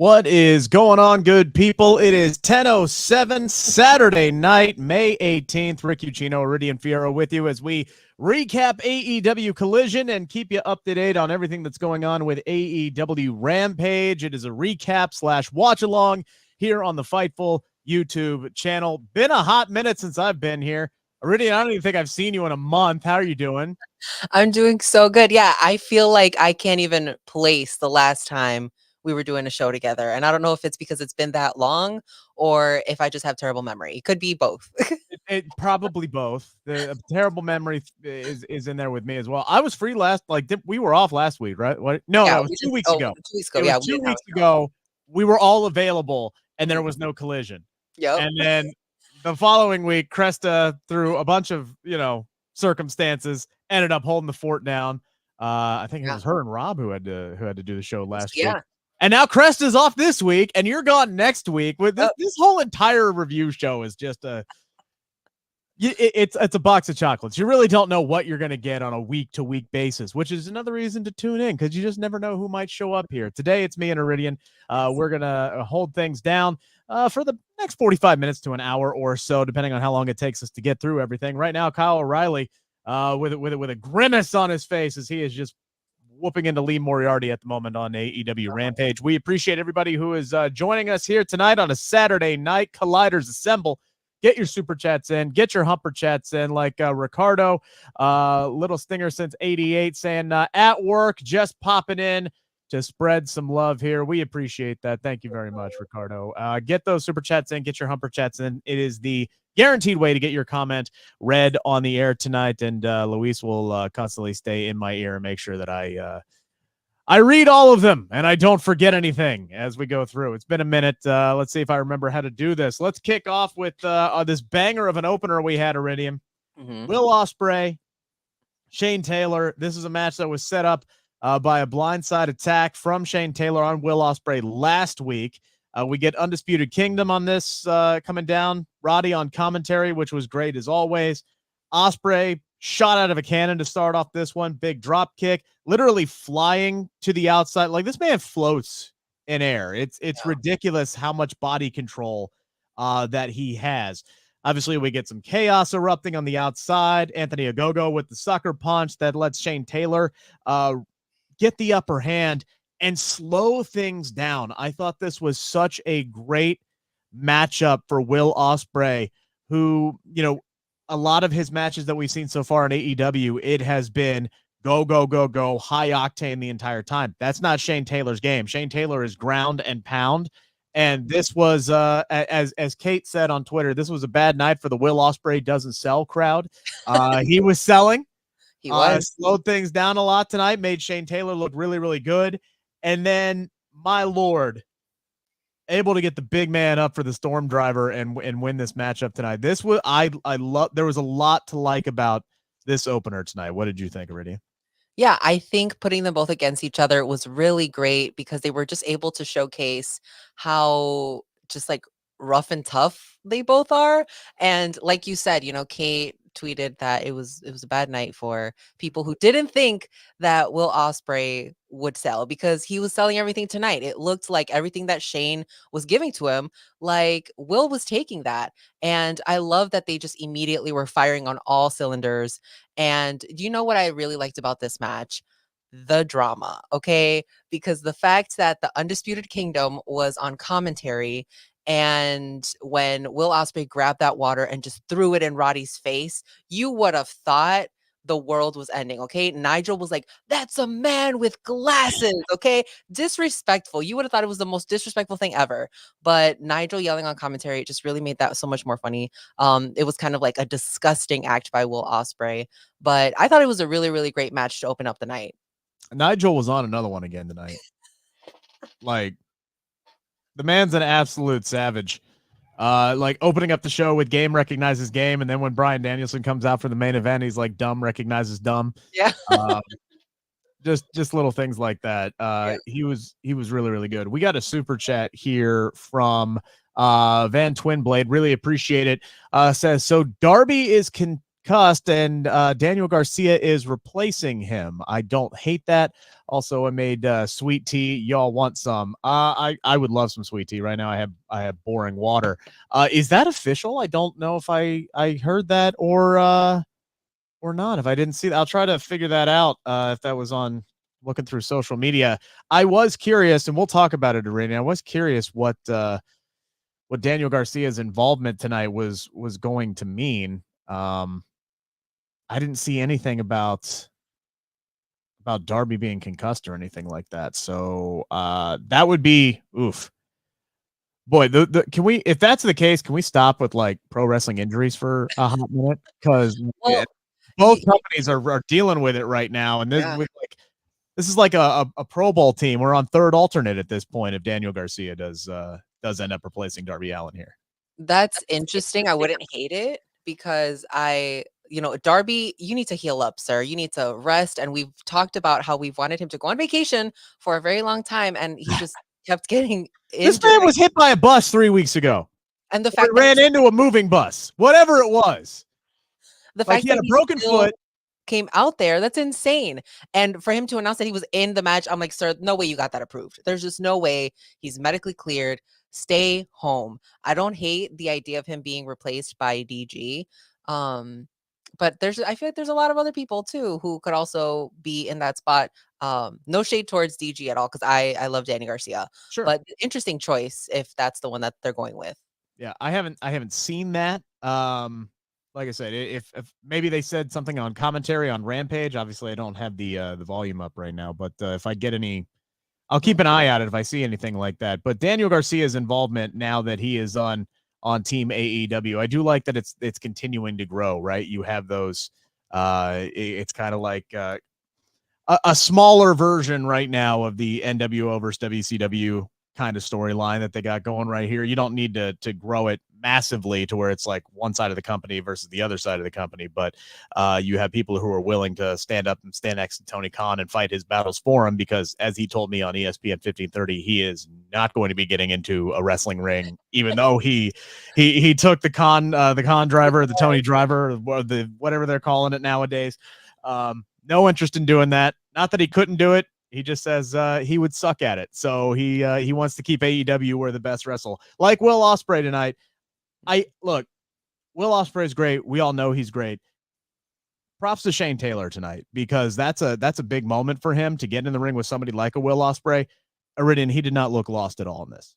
What is going on, good people? It is 10:07 Saturday night, May 18th. Rick Ucchino, Iridian Fierro with you as we recap AEW Collision and keep you up to date on everything that's going on with AEW Rampage. It is a recap / watch along here on the Fightful YouTube channel. Been a hot minute since I've been here. Iridian, I don't even think I've seen you in a month. How are you doing? I'm doing so good. Yeah, I feel like I can't even place the last time we were doing a show together. And I don't know if it's because it's been that long or if I just have terrible memory. It could be both. It probably both. The terrible memory is in there with me as well. I was free last, we were off last week, right? What? No, Yeah, no, it was 2 weeks ago. 2 weeks ago. It Yeah, was 2 weeks ago. We were all available, and there was no collision. Yep. And then the following week, Cresta, through a bunch of circumstances, ended up holding the fort down. I think it was her and Rob who had to do the show last week. And now Cresta's off this week, and you're gone next week. With this whole entire review show is just it's a box of chocolates. You really don't know what you're going to get on a week-to-week basis, which is another reason to tune in because you just never know who might show up here. Today, it's me and Iridian. We're going to hold things down for the next 45 minutes to an hour or so, depending on how long it takes us to get through everything. Right now, Kyle O'Reilly with a grimace on his face as he is just whooping into Lee Moriarty at the moment on AEW Rampage. We appreciate everybody who is joining us here tonight on a Saturday night. Colliders assemble. Get your super chats in. Get your humper chats in, like Ricardo, Little Stinger since 88, saying at work, just popping in to spread some love here. We appreciate that. Thank you very much, Ricardo. Get those super chats in. Get your humper chats in. It is the guaranteed way to get your comment read on the air tonight, and Luis will constantly stay in my ear and make sure that I read all of them and I don't forget anything as we go through. It's been a minute. Let's see if I remember how to do this. Let's kick off with this banger of an opener we had, Iridian. Will Ospreay, Shane Taylor. This is a match that was set up by a blindside attack from Shane Taylor on Will Ospreay last week. We get Undisputed Kingdom on this coming down. Roddy on commentary, which was great as always. Ospreay shot out of a cannon to start off this one. Big drop kick, literally flying to the outside. Like, this man floats in air. It's ridiculous how much body control that he has. Obviously, we get some chaos erupting on the outside. Anthony Ogogo with the sucker punch that lets Shane Taylor get the upper hand and slow things down. I thought this was such a great matchup for Will Ospreay, who, a lot of his matches that we've seen so far in AEW, it has been go, go, go, go, high octane the entire time. That's not Shane Taylor's game. Shane Taylor is ground and pound. And this was, as Kate said on Twitter, this was a bad night for the Will Ospreay doesn't sell crowd. He was selling. He was. Slowed things down a lot tonight, made Shane Taylor look really, really good. And then, my Lord, able to get the big man up for the Storm Driver and win this matchup tonight. This was I love. There was a lot to like about this opener tonight. What did you think, Iridian? Yeah, I think putting them both against each other was really great because they were just able to showcase how just like rough and tough they both are. And like you said, Kate tweeted that it was a bad night for people who didn't think that Will Ospreay would sell because he was selling everything tonight. It looked like everything that Shane was giving to him, like Will was taking that. And I love that they just immediately were firing on all cylinders. And do you know what I really liked about this match? The drama, okay? Because the fact that the Undisputed Kingdom was on commentary, and when Will Ospreay grabbed that water and just threw it in Roddy's face, you would have thought the world was ending, okay? Nigel was like, that's a man with glasses, okay? Disrespectful. You would have thought it was the most disrespectful thing ever. But Nigel yelling on commentary just really made that so much more funny. It was kind of like a disgusting act by Will Ospreay. But I thought it was a really, really great match to open up the night. Nigel was on another one again tonight. Like, the man's an absolute savage. Like, opening up the show with game recognizes game, and then when Bryan Danielson comes out for the main event, he's like dumb recognizes dumb. Yeah. Just little things like that. He was really, really good. We got a super chat here from Van Twinblade. Really appreciate it. Says, so Darby is concussed, and Daniel Garcia is replacing him. I don't hate that. Also, I made sweet tea. Y'all want some? I would love some sweet tea right now. I have boring water. Is that official? I don't know if I heard that or not. If I didn't see that, I'll try to figure that out. If that was on looking through social media, I was curious, and we'll talk about it, Iridian. I was curious what Daniel Garcia's involvement tonight was going to mean. I didn't see anything about Darby being concussed or anything like that. So that would be oof. Boy, can we, if that's the case, can we stop with like pro wrestling injuries for a hot minute? Because Well, both companies are dealing with it right now, and this is like a Pro Bowl team. We're on third alternate at this point if Daniel Garcia does end up replacing Darby Allin here. That's interesting. I wouldn't hate it because Darby, you need to heal up, sir. You need to rest. And we've talked about how we've wanted him to go on vacation for a very long time, and he just kept getting injured. This man was hit by a bus 3 weeks ago. And the fact that ran into a moving bus, whatever it was. The fact he had a broken foot. Came out there, that's insane. And for him to announce that he was in the match, I'm like, sir, no way you got that approved. There's just no way. He's medically cleared. Stay home. I don't hate the idea of him being replaced by DG. But I feel like there's a lot of other people too who could also be in that spot. No shade towards DG at all, because I love Danny Garcia. Sure. But interesting choice if that's the one that they're going with. Yeah, I haven't seen that. Like I said, if maybe they said something on commentary on Rampage. Obviously, I don't have the volume up right now, but if I get any, I'll keep an eye out if I see anything like that. But Daniel Garcia's involvement now that he is on Team AEW, I do like that it's continuing to grow. Right, you have those. It's kind of like a smaller version right now of the NWO versus WCW kind of storyline that they got going right here. You don't need to grow it massively to where it's like one side of the company versus the other side of the company, but you have people who are willing to stand up and stand next to Tony Khan and fight his battles for him, because as he told me on ESPN 1530, he is not going to be getting into a wrestling ring, even though he took the Khan driver, the Tony driver, or the whatever they're calling it nowadays. No interest in doing that. Not that he couldn't do it. He just says he would suck at it. So he wants to keep AEW where the best wrestle. Like Will Ospreay tonight. Will Ospreay is great. We all know he's great. Props to Shane Taylor tonight, because that's a big moment for him to get in the ring with somebody like a Will Ospreay. Iridian, he did not look lost at all in this.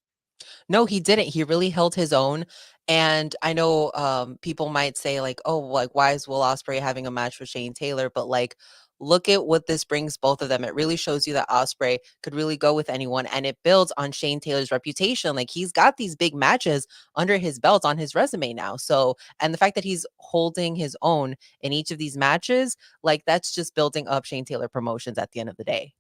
No, he didn't. He really held his own. And I know people might say like, oh, like, why is Will Ospreay having a match with Shane Taylor? But like, look at what this brings both of them. It really shows you that Ospreay could really go with anyone, and it builds on Shane Taylor's reputation. Like, he's got these big matches under his belt on his resume now. So, and the fact that he's holding his own in each of these matches, like, that's just building up Shane Taylor Promotions at the end of the day.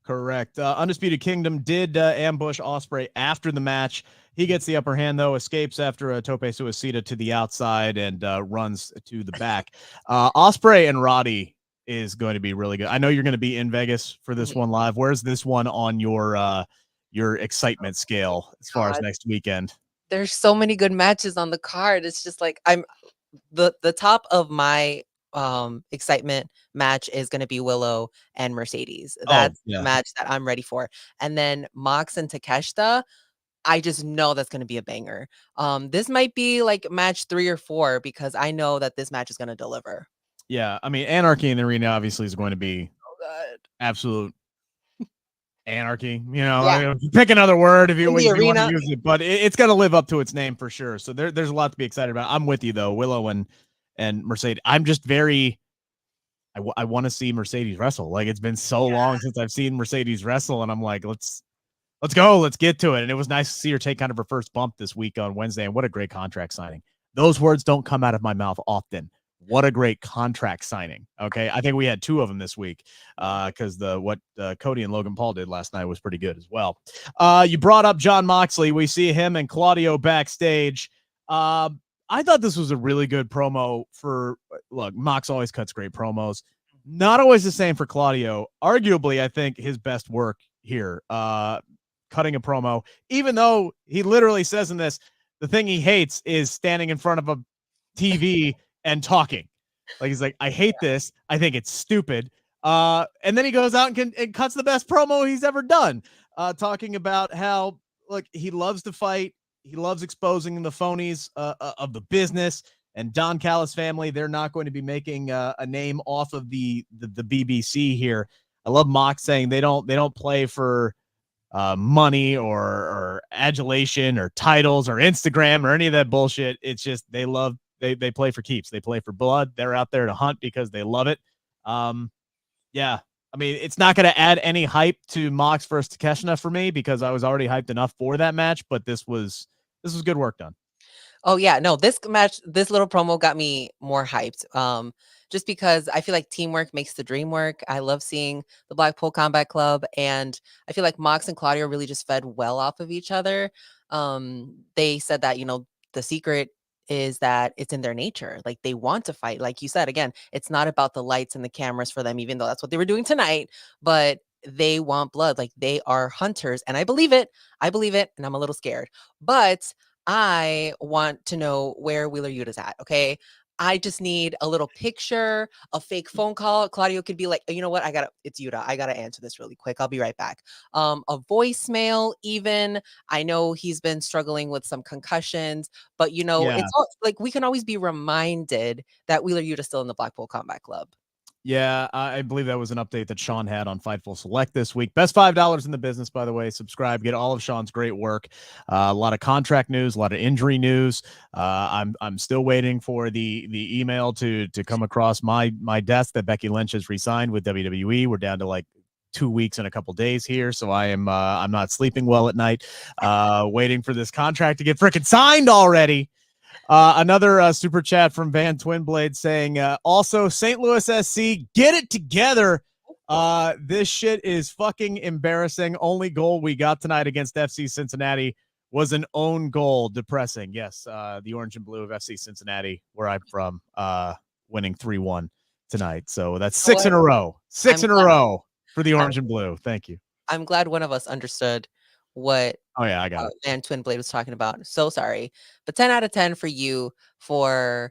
Correct. Undisputed Kingdom did ambush Ospreay after the match. He gets the upper hand, though, escapes after a tope suicida to the outside and runs to the back. Ospreay and Roddy is going to be really good. I know you're going to be in Vegas for this one live. Where's this one on your excitement scale as far as next weekend? There's so many good matches on the card. It's just like I'm the top of my excitement match is going to be Willow and Mercedes. That's the match that I'm ready for. And then Mox and Takeshita, I just know that's going to be a banger. This might be like match 3 or 4, because I know that this match is going to deliver. Yeah, I mean, Anarchy in the Arena obviously is going to be absolute anarchy. Pick another word if you want to use it, but it's going to live up to its name for sure. So there's a lot to be excited about. I'm with you though, Willow and Mercedes. I'm just very. I want to see Mercedes wrestle. Like, it's been so long since I've seen Mercedes wrestle, and I'm like, let's go, let's get to it. And it was nice to see her take kind of her first bump this week on Wednesday. And what a great contract signing. Those words don't come out of my mouth often. What a great contract signing. Okay. I think we had 2 of them this week because what Cody and Logan Paul did last night was pretty good as well. You brought up Jon Moxley. We see him and Claudio backstage. I thought this was a really good promo look, Mox always cuts great promos. Not always the same for Claudio. Arguably, I think his best work here, cutting a promo, even though he literally says in this, the thing he hates is standing in front of a TV and talking. Like he's like, I hate this. I think it's stupid. And then he goes out and cuts the best promo he's ever done, talking about how look he loves to fight. He loves exposing the phonies of the business. And Don Callis family, they're not going to be making a name off of the BBC here. I love Mox saying they don't play for money or adulation or titles or Instagram or any of that bullshit. It's just they play for keeps. They play for blood. They're out there to hunt because they love it. Yeah. I mean, it's not going to add any hype to Mox versus Takeshita for me because I was already hyped enough for that match, but this was good work done. Oh yeah, no, this match, this little promo got me more hyped. Just because I feel like teamwork makes the dream work. I love seeing the Blackpool Combat Club, and I feel like Mox and Claudio really just fed well off of each other. They said that, the secret is that it's in their nature. Like they want to fight. Like you said, again, it's not about the lights and the cameras for them, even though that's what they were doing tonight, but they want blood. Like they are hunters. And I believe it. And I'm a little scared. But I want to know where Wheeler Yuta's at. Okay. I just need a little picture, a fake phone call. Claudio could be like, you know what? It's Yuta. I gotta answer this really quick. I'll be right back. A voicemail, even. I know he's been struggling with some concussions, but Yeah. it's all like we can always be reminded that Wheeler Yuta's still in the Blackpool Combat Club. Yeah, I believe that was an update that Sean had on Fightful Select this week. Best $5 in the business, by the way. Subscribe, get all of Sean's great work. A lot of contract news, a lot of injury news. I'm still waiting for the email to come across my desk that Becky Lynch has resigned with WWE. We're down to like 2 weeks and a couple days here, so I'm not sleeping well at night, waiting for this contract to get freaking signed already. Another super chat from Van Twinblade saying, also St. Louis SC, get it together. This shit is fucking embarrassing. Only goal we got tonight against FC Cincinnati was an own goal. Depressing. Yes, the orange and blue of FC Cincinnati, where I'm from, winning 3-1 tonight. So that's six in a row. Six in a row for the orange and blue. Thank you. I'm glad one of us understood what I got it. And Twin Blade was talking about. So sorry. But 10 out of 10 for you for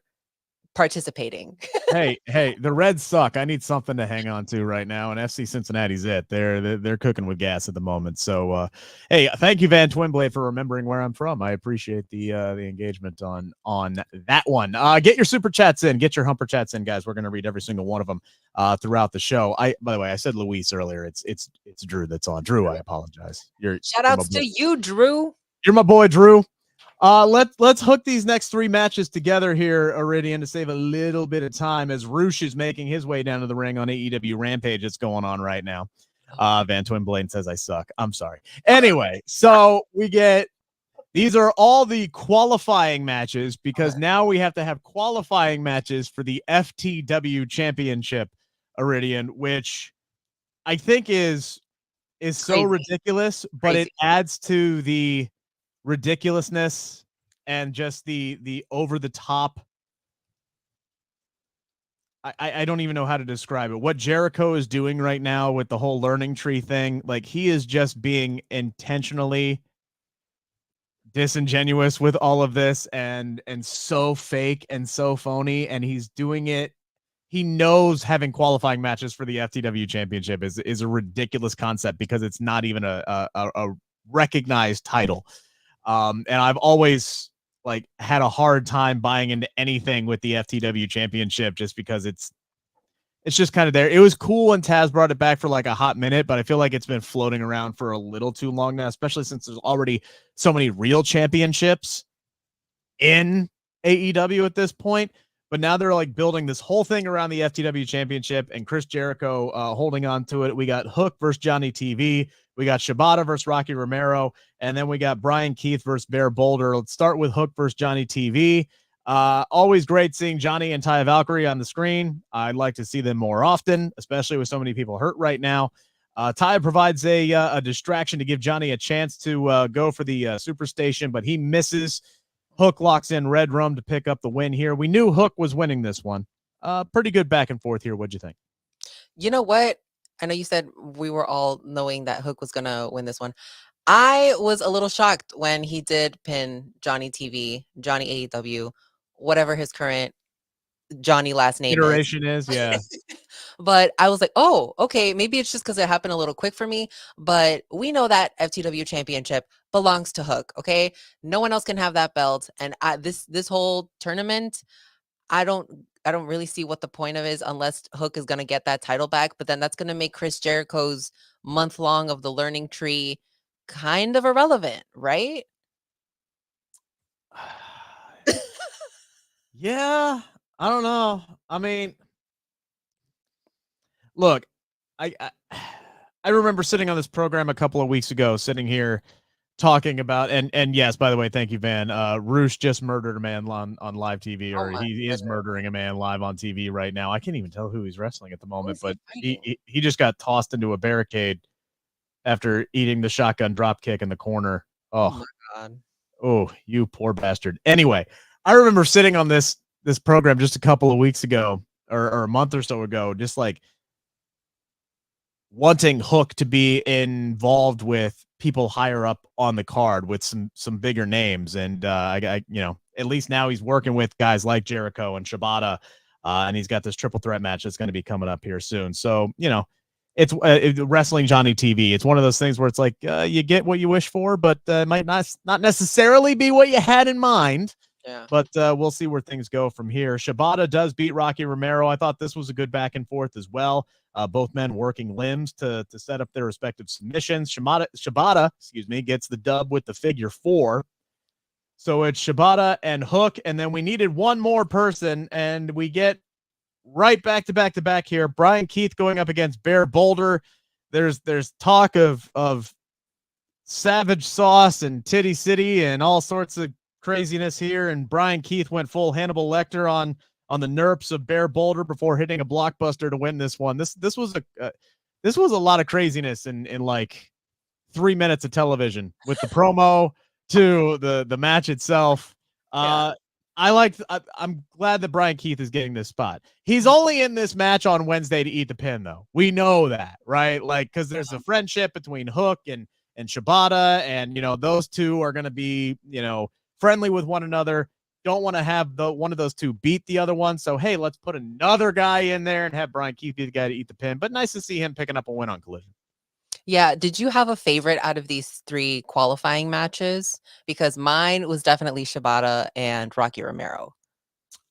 participating. hey, the Reds suck. I need something to hang on to right now, and FC Cincinnati's it. They're cooking with gas at the moment. So, hey, thank you, Van Twinblade, for remembering where I'm from. I appreciate the engagement on that one. Get your super chats in, get your humper chats in, guys. We're gonna read every single one of them throughout the show. By the way, I said Luis earlier. It's Drew that's on. Drew, I apologize. Shout outs to you, Drew. You're my boy, Drew. Let's hook these next 3 matches together here, Iridian, to save a little bit of time as Roosh is making his way down to the ring on AEW Rampage. It's going on right now. Van Twinblade says I suck. I'm sorry. Anyway, so these are all the qualifying matches because now we have to have qualifying matches for the FTW Championship, Iridian, which I think is so ridiculous, but it adds to the ridiculousness and just the over the top. I don't even know how to describe it. What Jericho is doing right now with the whole learning tree thing, like he is just being intentionally disingenuous with all of this and so fake and so phony, and he's doing it. He knows having qualifying matches for the FTW Championship is a ridiculous concept because it's not even a recognized title. And I've always had a hard time buying into anything with the FTW Championship just because it's just kind of there. It was cool when Taz brought it back for like a hot minute, but I feel like it's been floating around for a little too long now, especially since there's already so many real championships in AEW at this point. But now they're like building this whole thing around the FTW Championship and Chris Jericho holding on to it. We got Hook versus Johnny TV. We got Shibata versus Rocky Romero. And then we got Brian Keith versus Bear Boulder. Let's start with Hook versus Johnny TV. Always great seeing Johnny and Taya Valkyrie on the screen. I'd like to see them more often, especially with so many people hurt right now. Taya provides a distraction to give Johnny a chance to go for the Superstation, but he misses. Hook locks in Red Rum to pick up the win here. We knew Hook was winning this one. Pretty good back and forth here. What'd you think? You know what? I know you said we were all knowing that Hook was going to win this one. I was a little shocked when he did pin Johnny TV, Johnny AEW, whatever his current Johnny last name iteration is. Yeah. But I was like, oh, okay, maybe it's just because it happened a little quick for me. But we know that FTW championship belongs to Hook. Okay, no one else can have that belt. And this whole tournament, I don't really see what the point of is unless Hook is gonna get that title back. But then that's gonna make Chris Jericho's month long of the learning tree kind of irrelevant, right? Yeah, I don't know. I mean, look, I I remember sitting on this program a couple of weeks ago, sitting here talking about and yes, by the way, thank you, Van. Roosh just murdered a man on live TV, Oh or my he is goodness. murdering a man live on TV right now. I can't even tell who he's wrestling at the Who moment, is he but fighting? he just got tossed into a barricade after eating the shotgun drop kick in the corner. Oh Oh, my god. oh, you poor bastard. Anyway, I remember sitting on this program just a couple of weeks ago, or a month or so ago, just like wanting Hook to be involved with people higher up on the card with some bigger names, and I at least now he's working with guys like Jericho and Shibata, and he's got this triple threat match that's going to be coming up here soon. So it's wrestling Johnny TV. It's one of those things where it's like you get what you wish for, but it might not necessarily be what you had in mind. Yeah. But we'll see where things go from here. Shibata does beat Rocky Romero. I thought this was a good back and forth as well. Both men working limbs to set up their respective submissions. Shibata, gets the dub with the figure 4. So it's Shibata and Hook, and then we needed one more person, and we get right back to back to back here. Bryan Keith going up against Bear Boulder. There's talk of Savage Sauce and Titty City and all sorts of craziness here. And Bryan Keith went full Hannibal Lecter on the nerps of Bear Boulder before hitting a blockbuster to win this one. This was a lot of craziness in like 3 minutes of television, with the promo to the match itself. Yeah. I'm glad that Bryan Keith is getting this spot. He's only in this match on Wednesday to eat the pin, though. We know that, right? Like, because there's a friendship between Hook and Shibata, and those two are going to be friendly with one another. Don't want to have one of those two beat the other one. So hey, let's put another guy in there and have Bryan Keith be the guy to eat the pin. But nice to see him picking up a win on Collision. Yeah. Did you have a favorite out of these 3 qualifying matches? Because mine was definitely Shibata and Rocky Romero.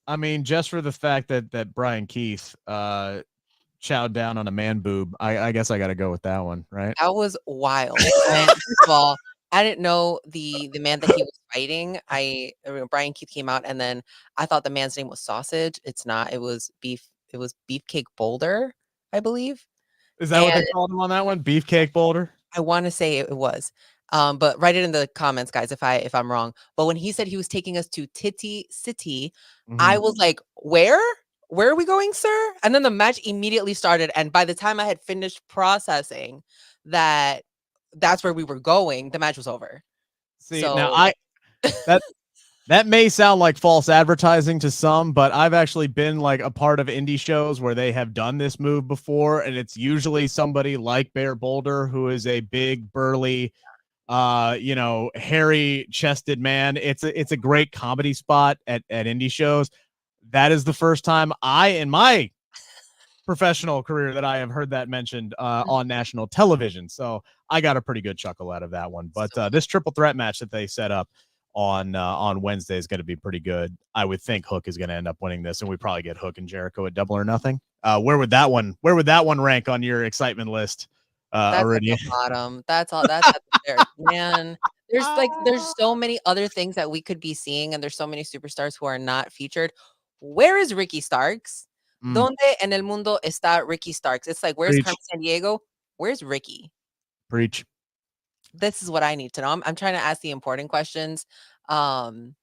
I mean, just for the fact that Bryan Keith chowed down on a man boob, I guess I got to go with that one, right? That was wild. And first of all, I didn't know the man that he was fighting. Bryan Keith came out, and then I thought the man's name was Sausage. It's not. It was Beefcake Boulder, I believe. Is that what And they called him on that one? Beefcake Boulder? I want to say it was. But write it in the comments, guys, if I'm wrong. But when he said he was taking us to Titty City, I Mhm. was like, where? Where are we going, sir? And then the match immediately started. And by the time I had finished processing that that's where we were going, the match was over. See, now So that that may sound like false advertising to some, but I've actually been like a part of indie shows where they have done this move before, and it's usually somebody like Bear Boulder, who is a big, burly, hairy chested man. It's a great comedy spot at indie shows. That is the first time in my professional career that I have heard that mentioned on national television. So I got a pretty good chuckle out of that one. But this triple threat match that they set up on Wednesday is going to be pretty good. I would think Hook is going to end up winning this, and we probably get Hook and Jericho at Double or Nothing. Where would that one rank on your excitement list, that's at Iridian? the bottom. That's all. That's at the stairs. Man, there's so many other things that we could be seeing, and there's so many superstars who are not featured. Where is Ricky Starks? Mm, Donde en el mundo está Ricky Starks? It's like, where's preach, Carmen San Diego? Where's Ricky? preach. This is what I need to know. I'm trying to ask the important questions. Um,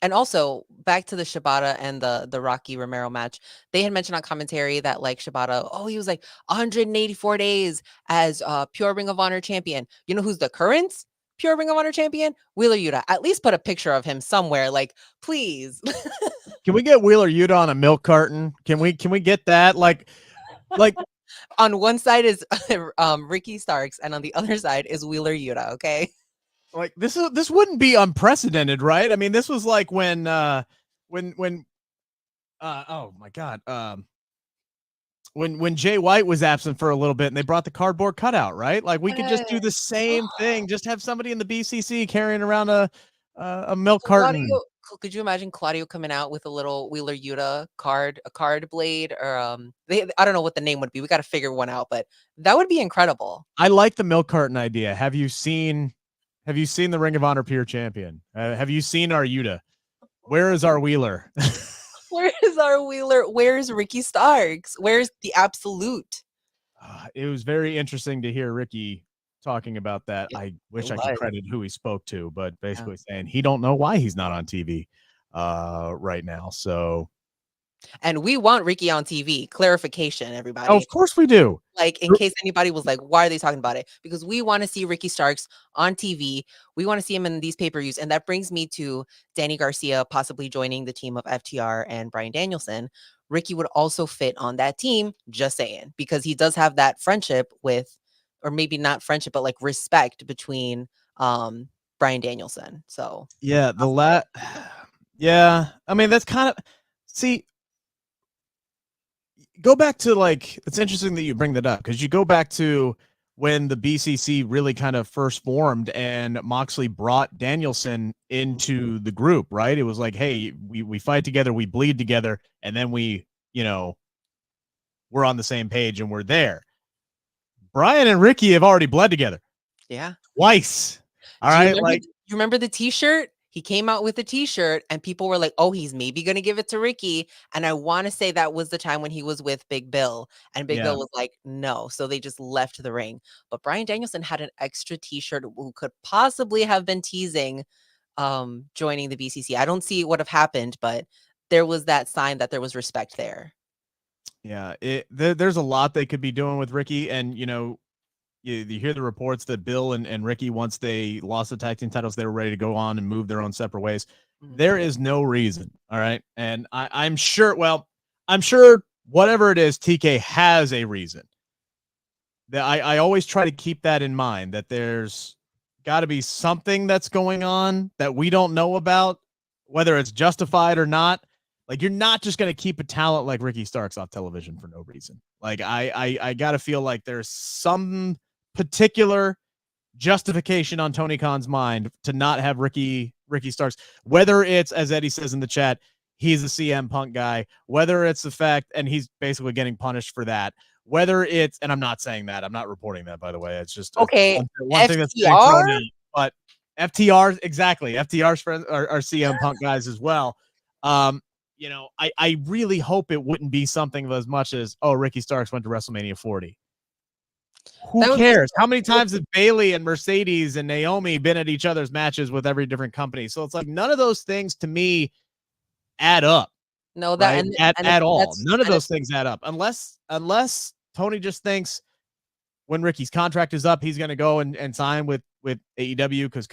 and also back to the Shibata and the Rocky Romero match. They had mentioned on commentary that like Shibata, oh, he was like 184 days as pure Ring of Honor champion. You know who's the current pure Ring of Honor champion? Wheeler Yuta. At least put a picture of him somewhere. Like, please. Can we get Wheeler Yuta on a milk carton? Can we get that? Like On one side is Ricky Starks, and on the other side is Wheeler Yuta. Okay. this wouldn't be unprecedented, right? I mean, this was like when Oh my God. When Jay White was absent for a little bit and they brought the cardboard cutout, right? Like we could just do the same thing. Just have somebody in the BCC carrying around a milk carton. Could you imagine Claudio coming out with a little Wheeler Yuta card, a card blade, or I don't know what the name would be. We got to figure one out, but that would be incredible. I like the milk carton idea. Have you seen the Ring of Honor Pure Champion? Have you seen our Yuta? Where is our Wheeler? Where is our Wheeler? Where's Ricky Starks? Where's the Absolute? It was very interesting to hear Ricky talking about that. I wish I could credit who he spoke to, but basically saying he don't know why he's not on TV right now. So, and we want Ricky on TV. Clarification, everybody. Oh, of course we do. Like, in case anybody was like, why are they talking about it? Because we want to see Ricky Starks on TV. We want to see him in these pay-per-views. And that brings me to Danny Garcia possibly joining the team of FTR and Bryan Danielson. Ricky would also fit on that team, just saying, because he does have that friendship with, or maybe not friendship, but like respect between Bryan Danielson. So yeah, yeah. I mean, that's kind of go back to it's interesting that you bring that up because you go back to when the BCC really kind of first formed and Moxley brought Danielson into the group, right? It was like, hey, we fight together, we bleed together, and then we're on the same page and we're there. Bryan and Ricky have already bled together. Yeah. Twice. All right. You remember the t-shirt? He came out with a t-shirt and people were like, oh, he's maybe going to give it to Ricky. And I want to say that was the time when he was with Big Bill and Big Bill was like, no. So they just left the ring. But Bryan Danielson had an extra t-shirt who could possibly have been teasing joining the BCC. I don't see what have happened, but there was that sign that there was respect there. Yeah, there's a lot they could be doing with Ricky. And, you hear the reports that Bill and Ricky, once they lost the tag team titles, they were ready to go on and move their own separate ways. There is no reason. All right. And I'm sure whatever it is, TK has a reason. That I always try to keep that in mind, that there's got to be something that's going on that we don't know about, whether it's justified or not. Like, you're not just going to keep a talent like Ricky Starks off television for no reason. Like, I got to feel like there's some particular justification on Tony Khan's mind to not have Ricky Starks, whether it's, as Eddie says in the chat, he's a CM Punk guy, whether it's the fact, and he's basically getting punished for that, whether it's, and I'm not saying that, I'm not reporting that, by the way, it's just okay. one thing that's being thrown out, but FTR, exactly, FTR's friends are CM Punk guys as well. I really hope it wouldn't be something of as much as, oh, Ricky Starks went to WrestleMania 40. Who cares? How many times have Bayley and Mercedes and Naomi been at each other's matches with every different company? So it's like none of those things to me add up. No, that right? At all. None of those things add up unless Tony just thinks when Ricky's contract is up, he's going to go and sign with AEW with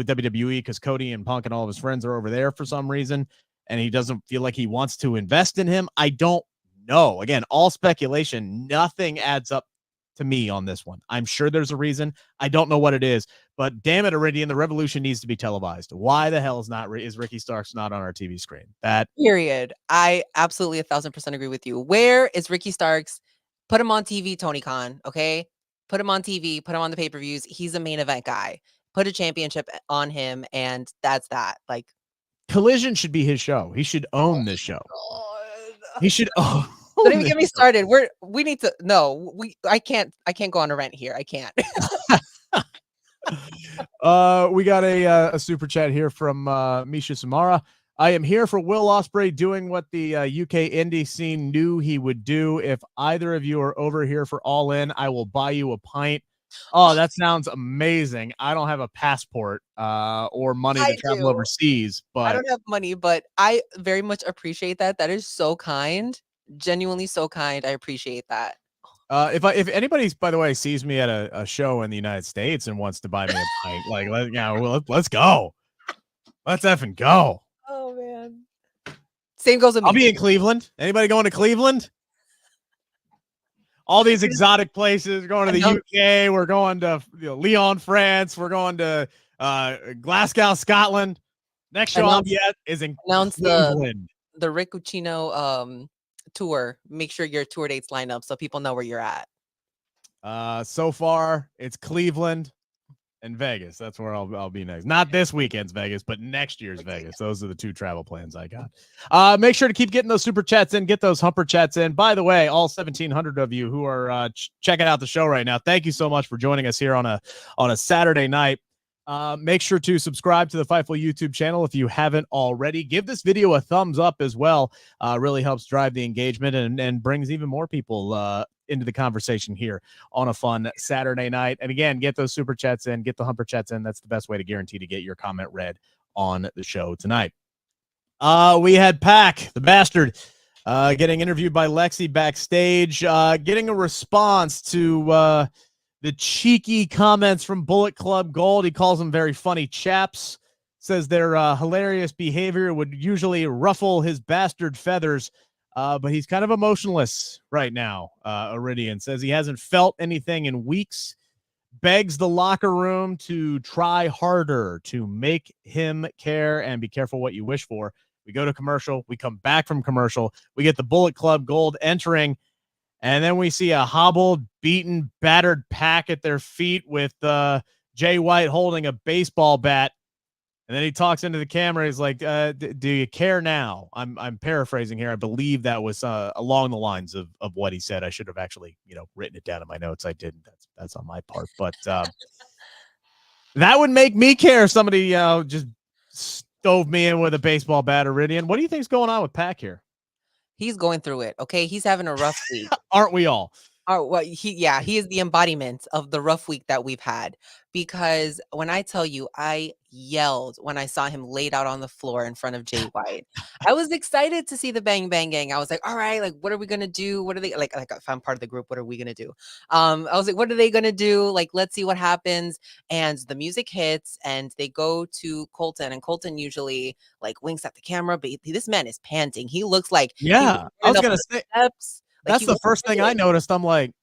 WWE because Cody and Punk and all of his friends are over there for some reason, and he doesn't feel like he wants to invest in him. I don't know. Again, all speculation. Nothing adds up to me on this one. I'm sure there's a reason. I don't know what it is, but damn it, Iridian, the Revolution needs to be televised. Why the hell is Ricky Starks not on our TV screen? That period. I absolutely 1,000% agree with you. Where is Ricky Starks? Put him on TV, Tony Khan. Okay, put him on TV. Put him on the pay-per-views. He's a main event guy. Put a championship on him, and that's that. Like, Collision should be his show. He should own this show. God. He should own. Don't even get me started. We need to I can't go on a rant here. I can't. We got a super chat here from Misha Samara. I am here for Will Ospreay doing what the UK indie scene knew he would do. If either of you are over here for All In, I will buy you a pint. Oh, that sounds amazing. I don't have a passport or money to travel overseas, but I don't have money, but I very much appreciate that. That is so kind. Genuinely so kind. I appreciate that. If anybody, by the way, sees me at a show in the United States and wants to buy me a pint, let's go. Let's effing go. Oh man. Same goes with me. I'll be in Cleveland. Anybody going to Cleveland? All these exotic places. We're going to the UK. We're going to Lyon, France. We're going to Glasgow, Scotland. Next show I'll be at is in Cleveland. the Rick Ucchino tour. Make sure your tour dates line up so people know where you're at. So far, it's Cleveland and Vegas. That's where I'll be next. Not this weekend's Vegas, but next year's Vegas. Those are the two travel plans I got. Make sure to keep getting those super chats in, get those humper chats in. By the way, all 1,700 of you who are checking out the show right now, thank you so much for joining us here on a Saturday night. Make sure to subscribe to the Fightful YouTube channel if you haven't already. Give this video a thumbs up as well. Really helps drive the engagement and brings even more people into the conversation here on a fun Saturday night. And again, get those super chats in, get the humper chats in. That's the best way to guarantee to get your comment read on the show tonight. We had Pac, the bastard, getting interviewed by Lexi backstage, getting a response to the cheeky comments from Bullet Club Gold. He calls them very funny chaps, says their hilarious behavior would usually ruffle his bastard feathers. But he's kind of emotionless right now. Iridian says he hasn't felt anything in weeks, begs the locker room to try harder to make him care, and be careful what you wish for. We go to commercial. We come back from commercial. We get the Bullet Club Gold entering, and then we see a hobbled, beaten, battered Pac at their feet with Jay White holding a baseball bat. And then he talks into the camera. He's like, do you care now? I'm paraphrasing here. I believe that was along the lines of what he said. I should have actually, written it down in my notes. I didn't. That's on my part. But that would make me care if somebody just stove me in with a baseball bat, Iridian. What do you think's going on with Pac here? He's going through it. Okay. He's having a rough week. Aren't we all? Well, he is the embodiment of the rough week that we've had, because when I tell you, I yelled when I saw him laid out on the floor in front of Jay White. I was excited to see the Bang Bang Gang. I was like, all right, like, what are we going to do? What are they like if I'm part of the group, what are we going to do? I was like, what are they going to do? Like, let's see what happens. And the music hits and they go to Colton, and Colton usually like winks at the camera, but this man is panting. He looks like, yeah, I was going to say, steps. That's the first thing I noticed. I'm like,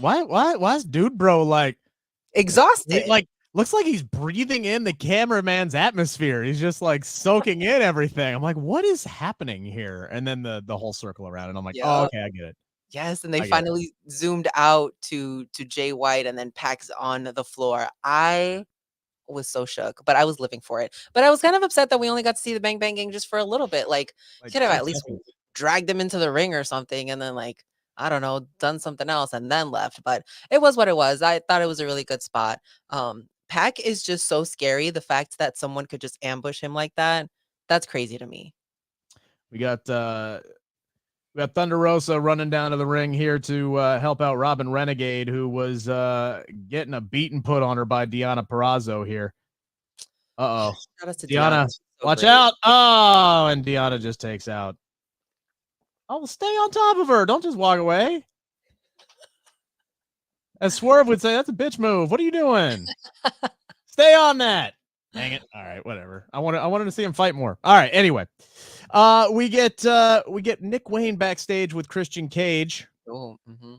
why is dude bro like exhausted? Like, looks like he's breathing in the cameraman's atmosphere. He's just like soaking in everything. I'm like, what is happening here? And then the whole circle around, and I'm like, oh, okay, I get it. Yes, and they finally zoomed out to Jay White, and then Pac's on the floor. I was so shook, but I was living for it. But I was kind of upset that we only got to see the Bang Bang Gang just for a little bit. Like could have at least dragged them into the ring or something, and then like, I don't know, done something else and then left. But it was what it was. I thought it was a really good spot. Pac is just so scary. The fact that someone could just ambush him like that, that's crazy to me. We got Thunder Rosa running down to the ring here to help out Robin Renegade, who was getting a beating put on her by Deonna Purrazzo here. Deonna, watch out. Oh, and Deonna just takes out. Oh, stay on top of her. Don't just walk away. As Swerve would say, that's a bitch move. What are you doing? Stay on that. Dang it. All right, whatever. I wanted to see him fight more. All right, anyway. We get Nick Wayne backstage with Christian Cage. Oh, mm-hmm.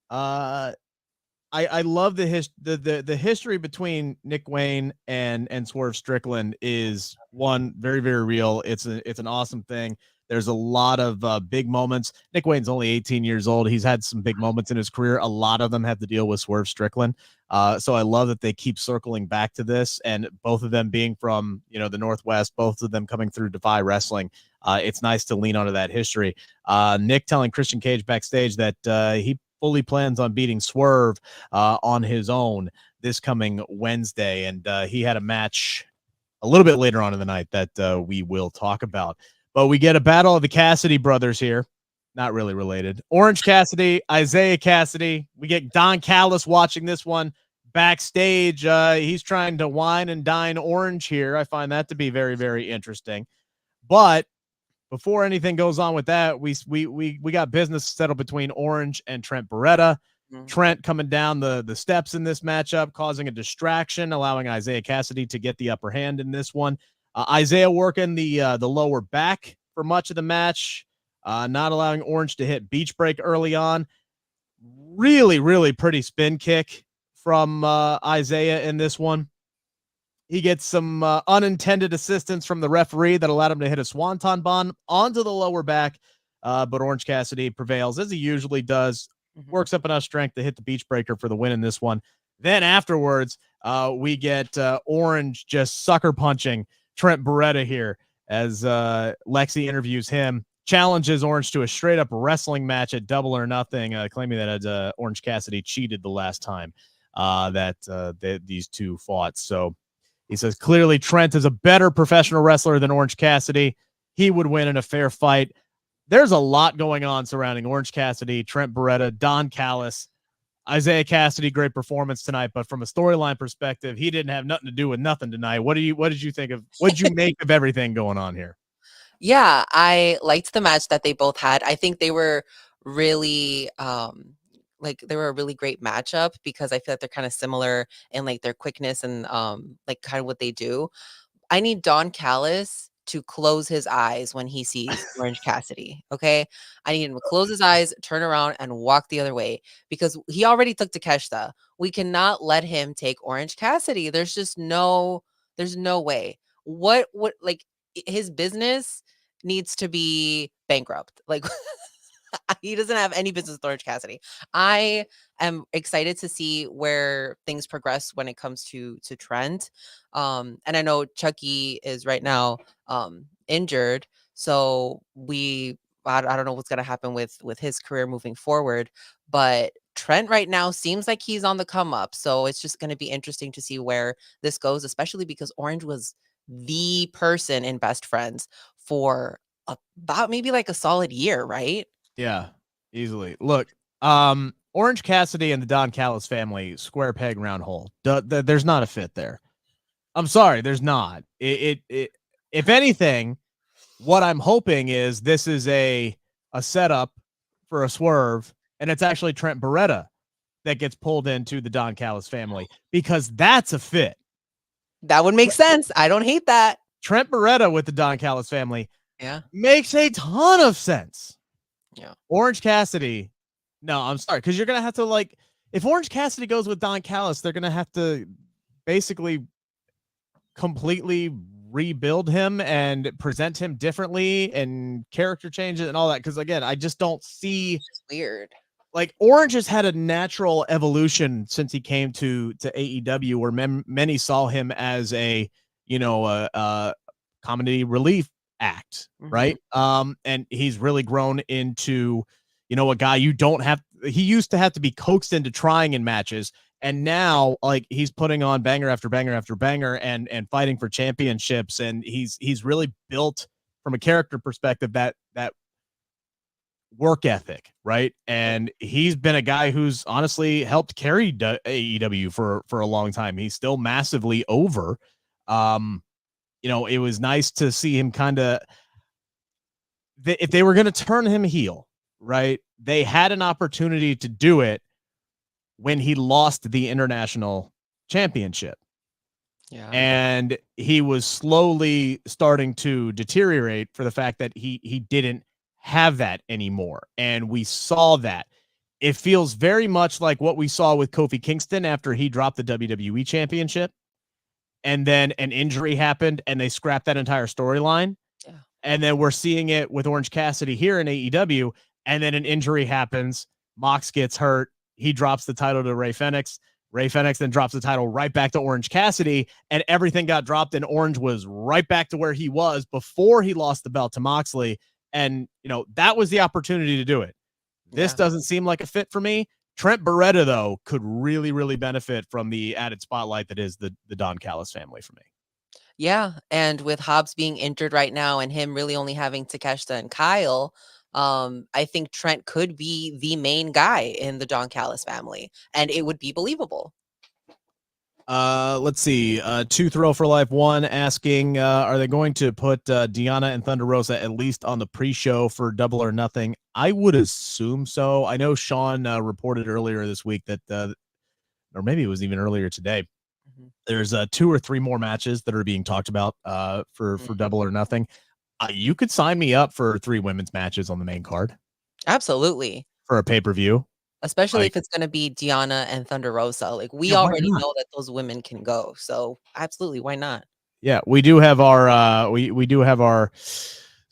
I love the history between Nick Wayne and Swerve Strickland is one very, very real. It's an awesome thing. There's a lot of big moments. Nick Wayne's only 18 years old. He's had some big moments in his career. A lot of them have to deal with Swerve Strickland. So I love that they keep circling back to this, and both of them being from, the Northwest, both of them coming through Defy Wrestling. It's nice to lean onto that history. Nick telling Christian Cage backstage that he fully plans on beating Swerve on his own this coming Wednesday. And he had a match a little bit later on in the night that we will talk about. But we get a battle of the Cassidy brothers here. Not really related. Orange Cassidy, Isiah Cassidy. We get Don Callis watching this one backstage. He's trying to wine and dine Orange here. I find that to be very, very interesting. But before anything goes on with that, we got business settled between Orange and Trent Beretta. Mm-hmm. Trent coming down the steps in this matchup, causing a distraction, allowing Isiah Cassidy to get the upper hand in this one. Isiah working the lower back for much of the match, not allowing Orange to hit beach break early on. Really, really pretty spin kick from Isiah in this one. He gets some unintended assistance from the referee that allowed him to hit a swanton bomb onto the lower back. But Orange Cassidy prevails, as he usually does, works up enough strength to hit the beach breaker for the win in this one. Then afterwards, we get Orange just sucker punching Trent Beretta here as Lexi interviews him, challenges Orange to a straight up wrestling match at Double or Nothing, claiming that Orange Cassidy cheated the last time that these two fought. So he says clearly Trent is a better professional wrestler than Orange Cassidy. He would win in a fair fight. There's a lot going on surrounding Orange Cassidy, Trent Beretta, Don Callis, Isiah Kassidy. Great performance tonight, but from a storyline perspective, he didn't have nothing to do with nothing tonight. What did you think of? What did you make of everything going on here? Yeah, I liked the match that they both had. I think they were really they were a really great matchup because I feel like they're kind of similar in like their quickness and like kind of what they do. I need Don Callis to close his eyes when he sees Orange Cassidy. Okay. I need him to close his eyes, turn around, and walk the other way because he already took Takeshita. We cannot let him take Orange Cassidy. There's no way. What like his business needs to be bankrupt. Like he doesn't have any business with Orange Cassidy. I am excited to see where things progress when it comes to Trent. And I know Chucky is right now injured, so I don't know what's gonna happen with his career moving forward. But Trent right now seems like he's on the come up, so it's just gonna be interesting to see where this goes, especially because Orange was the person in Best Friends for about maybe like a solid year, right? Yeah, easily. Look, Orange Cassidy and the Don Callis family, square peg, round hole. There's not a fit there. I'm sorry, there's not. If anything, what I'm hoping is this is a setup for a swerve, and it's actually Trent Beretta that gets pulled into the Don Callis family because that's a fit. That would make sense. I don't hate that. Trent Beretta with the Don Callis family, yeah, makes a ton of sense. Yeah. Orange Cassidy. No, I'm sorry, because you're gonna have to like if Orange Cassidy goes with Don Callis, they're gonna have to basically completely rebuild him and present him differently and character changes and all that. Because again, I just don't see. It's just weird. Like Orange has had a natural evolution since he came to AEW, where many saw him as a comedy relief act, right? And he's really grown into a guy you don't have. He used to have to be coaxed into trying in matches, and now like he's putting on banger after banger after banger and fighting for championships, and he's really built from a character perspective that work ethic, right? And he's been a guy who's honestly helped carry AEW for a long time. He's still massively over. It was nice to see him kind of if they were going to turn him heel, right? They had an opportunity to do it when he lost the international championship. Yeah. And he was slowly starting to deteriorate for the fact that he didn't have that anymore. And we saw that. It feels very much like what we saw with Kofi Kingston after he dropped the WWE championship. And then an injury happened and they scrapped that entire storyline. Yeah. And then we're seeing it with Orange Cassidy here in AEW. And then an injury happens. Mox gets hurt. He drops the title to Rey Fenix. Rey Fenix then drops the title right back to Orange Cassidy, and everything got dropped, and Orange was right back to where he was before he lost the belt to Moxley. And, that was the opportunity to do it. This doesn't seem like a fit for me. Trent Beretta, though, could really, really benefit from the added spotlight that is the Don Callis family for me. Yeah, and with Hobbs being injured right now and him really only having Takeshita and Kyle, I think Trent could be the main guy in the Don Callis family, and it would be believable. Let's see. Two Throw for Life one asking, are they going to put Deanna and Thunder Rosa at least on the pre-show for Double or Nothing? I would assume so. I know Sean reported earlier this week that, or maybe it was even earlier today, there's 2 or 3 more matches that are being talked about for Double or Nothing. You could sign me up for 3 women's matches on the main card. Absolutely. For a pay-per-view. especially Like, if it's going to be Deanna and Thunder Rosa. Like, we yeah, why already not? know that those women can go. So absolutely, why not? Yeah, we do have our we do have our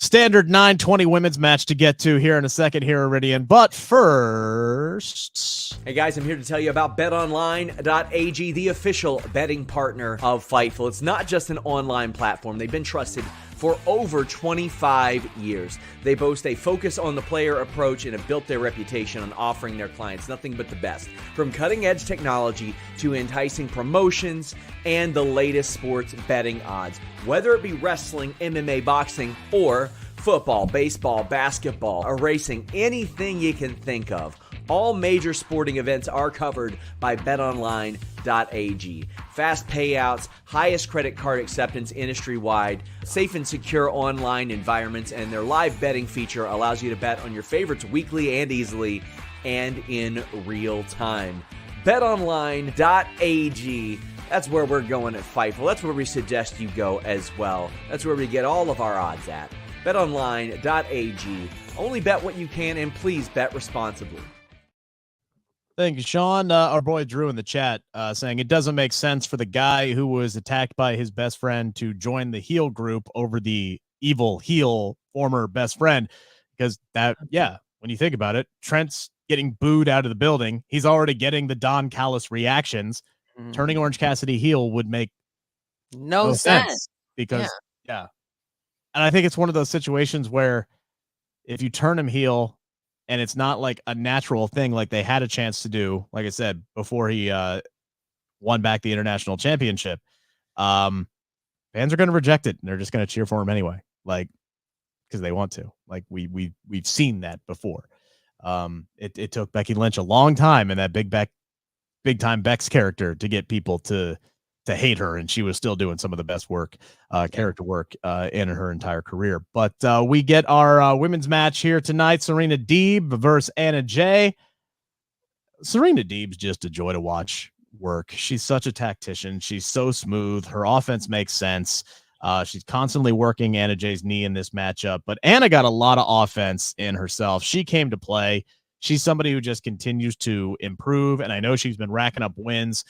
standard 9:20 women's match to get to here in a second here, Iridian. But first, hey guys, I'm here to tell you about BetOnline.ag, the official betting partner of Fightful. It's not just an online platform. They've been trusted for over 25 years. They boast a focus on the player approach and have built their reputation on offering their clients nothing but the best. From cutting-edge technology to enticing promotions and the latest sports betting odds. Whether it be wrestling, MMA, boxing, or football, baseball, basketball, or racing, anything you can think of. All major sporting events are covered by BetOnline.ag. Fast payouts, highest credit card acceptance industry-wide, safe and secure online environments, and their live betting feature allows you to bet on your favorites weekly and easily and in real time. BetOnline.ag. That's where we're going at Fightful. That's where we suggest you go as well. That's where we get all of our odds at. BetOnline.ag. Only bet what you can, and please bet responsibly. thank you, Sean. Our boy Drew in the chat saying it doesn't make sense for the guy who was attacked by his best friend to join the heel group over the evil heel former best friend. Because that, yeah, when you think about it, Trent's getting booed out of the building. He's already getting the Don Callis reactions. Turning Orange Cassidy heel would make No sense. because, yeah. And I think it's one of those situations where if you turn him heel and it's not like a natural thing, like they had a chance to do, like I said, before he won back the international championship, fans are going to reject it and they're just going to cheer for him anyway, like because they want to. Like we've seen that before. It took Becky Lynch a long time and that big time Beck's character to get people to hate her, and she was still doing some of the best work, character work in her entire career. But we get our women's match here tonight. Serena Deeb versus Anna Jay. Serena Deeb's just a joy to watch work. She's such a tactician. She's so smooth. Her offense makes sense. She's constantly working Anna Jay's knee in this matchup, but Anna got a lot of offense in herself. She came to play. She's somebody who just continues to improve, and I know she's been racking up wins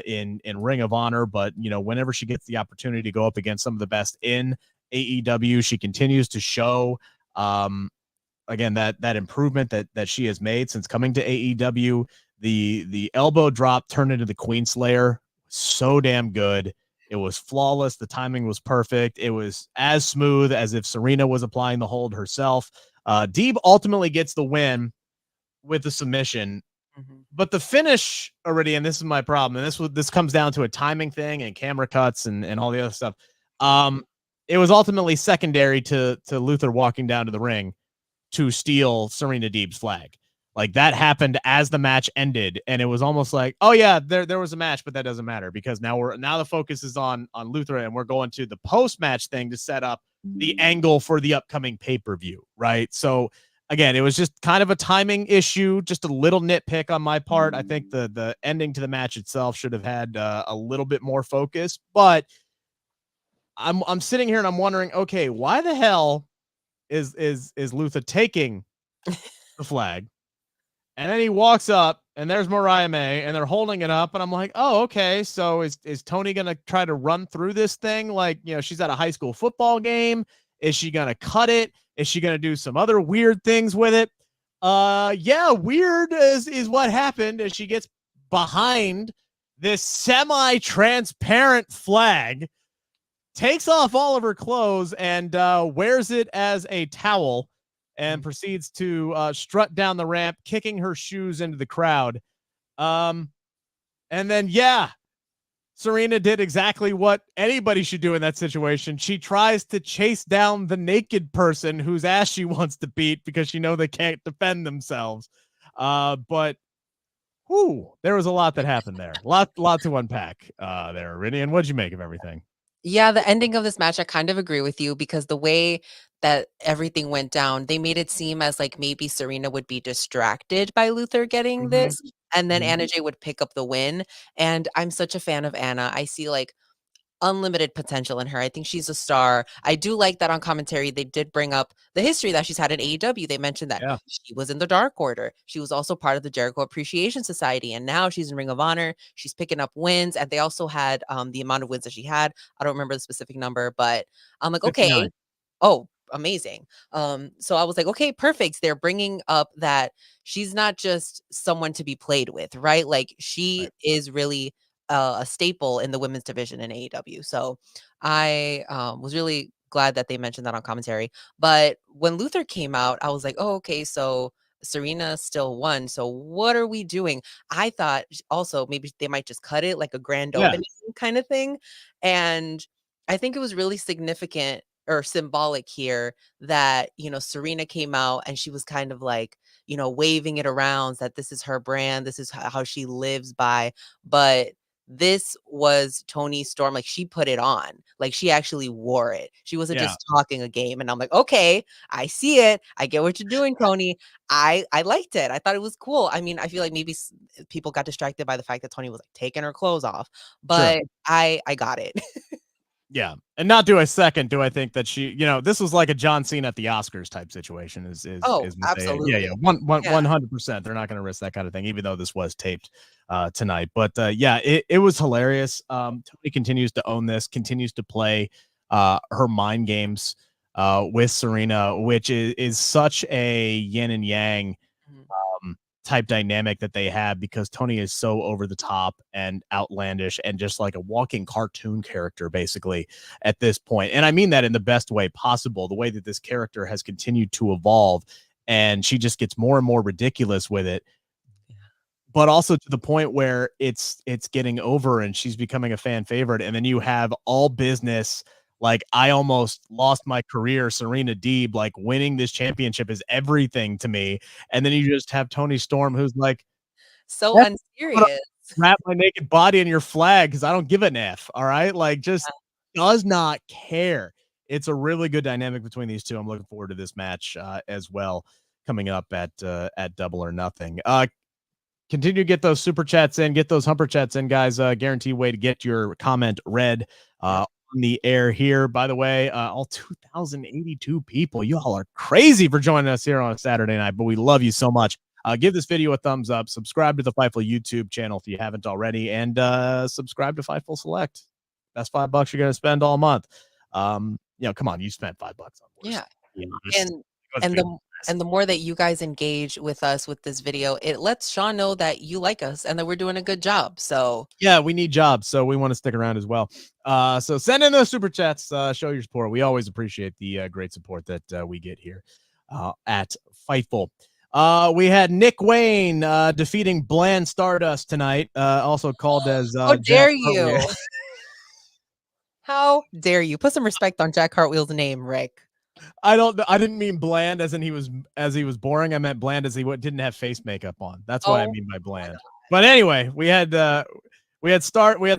in Ring of Honor, but you know, whenever she gets the opportunity to go up against some of the best in AEW, she continues to show again that improvement that she has made since coming to AEW. The elbow drop turned into the Queen Slayer, so damn good. It was flawless. The timing was perfect. It was as smooth as if Serena was applying the hold herself. Deeb ultimately gets the win with the submission, but the finish already, and this is my problem, and this comes down to a timing thing and camera cuts and all the other stuff. It was ultimately secondary to Luther walking down to the ring to steal Serena Deeb's flag. Like that happened as the match ended, and it was almost like, oh yeah, there was a match, but that doesn't matter because now the focus is on Luther, and we're going to the post-match thing to set up the angle for the upcoming pay-per-view, right? So again, it was just kind of a timing issue, just a little nitpick on my part. I think the ending to the match itself should have had a little bit more focus, but I'm sitting here and I'm wondering, okay, why the hell is Luther taking the flag? And then he walks up and there's Mariah May and they're holding it up. And I'm like, oh, okay. So is Tony going to try to run through this thing? Like, you know, she's at a high school football game. Is she going to cut it? Is she going to do some other weird things with it? Yeah, weird is what happened as she gets behind this semi-transparent flag, takes off all of her clothes and wears it as a towel and proceeds to strut down the ramp, kicking her shoes into the crowd. And then, yeah, Serena did exactly what anybody should do in that situation. She tries to chase down the naked person whose ass she wants to beat because she knows they can't defend themselves. But there was a lot that happened there. Lot to unpack there, Iridian. What'd you make of everything? Yeah, the ending of this match, I kind of agree with you because the way that everything went down, they made it seem as like maybe Serena would be distracted by Luther getting this, and then Anna Jay would pick up the win. And I'm such a fan of Anna. I see like unlimited potential in her. I think she's a star. I do like that on commentary they did bring up the history that she's had in AEW. They mentioned that she was in the Dark Order. She was also part of the Jericho Appreciation Society, and now she's in Ring of Honor. She's picking up wins, and they also had the amount of wins that she had. I don't remember the specific number, but I'm like, 59. okay, oh, amazing. So I was like, okay, perfect. They're bringing up that she's not just someone to be played with, right? Like she is really a staple in the women's division in AEW. So I was really glad that they mentioned that on commentary. But when Luther came out, I was like, oh, okay, so Serena still won. So what are we doing? I thought also maybe they might just cut it like a grand opening kind of thing. And I think it was really significant or symbolic here that, Serena came out and she was kind of like, waving it around that this is her brand. This is how she lives by. But this was Toni Storm. Like she put it on, like she actually wore it. She wasn't just talking a game. And I'm like, okay, I see it. I get what you're doing, Toni. I liked it. I thought it was cool. I mean, I feel like maybe people got distracted by the fact that Toni was like taking her clothes off, but I got it. Yeah. And not do I second, do I think that she, this was like a John Cena at the Oscars type situation is absolutely. Yeah. 100%. They're not going to risk that kind of thing, even though this was taped tonight. But it was hilarious. Toni continues to own this, continues to play her mind games with Serena, which is such a yin and yang type dynamic that they have, because Toni is so over the top and outlandish and just like a walking cartoon character basically at this point. And I mean that in the best way possible, the way that this character has continued to evolve, and she just gets more and more ridiculous with it, but also to the point where it's getting over and she's becoming a fan favorite. And then you have all business, like I almost lost my career, Serena Deeb, like winning this championship is everything to me. And then you just have Toni Storm, who's like, so unserious. Wrap my naked body in your flag because I don't give an F. All right. Like just does not care. It's a really good dynamic between these two. I'm looking forward to this match as well, coming up at Double or Nothing. Continue to get those super chats in, get those humper chats in, guys. Guaranteed way to get your comment read on the air here. By the way, all 2,082 people, you all are crazy for joining us here on a Saturday night, but we love you so much. Give this video a thumbs up, subscribe to the Fightful YouTube channel if you haven't already, and subscribe to Fightful Select. Best $5 you're going to spend all month. Come on, you spent $5 on worse. And the more that you guys engage with us with this video, it lets Sean know that you like us and that we're doing a good job. So yeah, we need jobs, so we want to stick around as well. So send in those super chats, show your support. We always appreciate the great support that we get here at Fightful. We had Nick Wayne defeating Bland Stardust tonight, also called as how dare you? How dare you? Put some respect on Jack Cartwheel's name, Rick. I didn't mean bland as in he was boring. I meant bland as he didn't have face makeup on. That's what I mean by bland. But anyway, we had the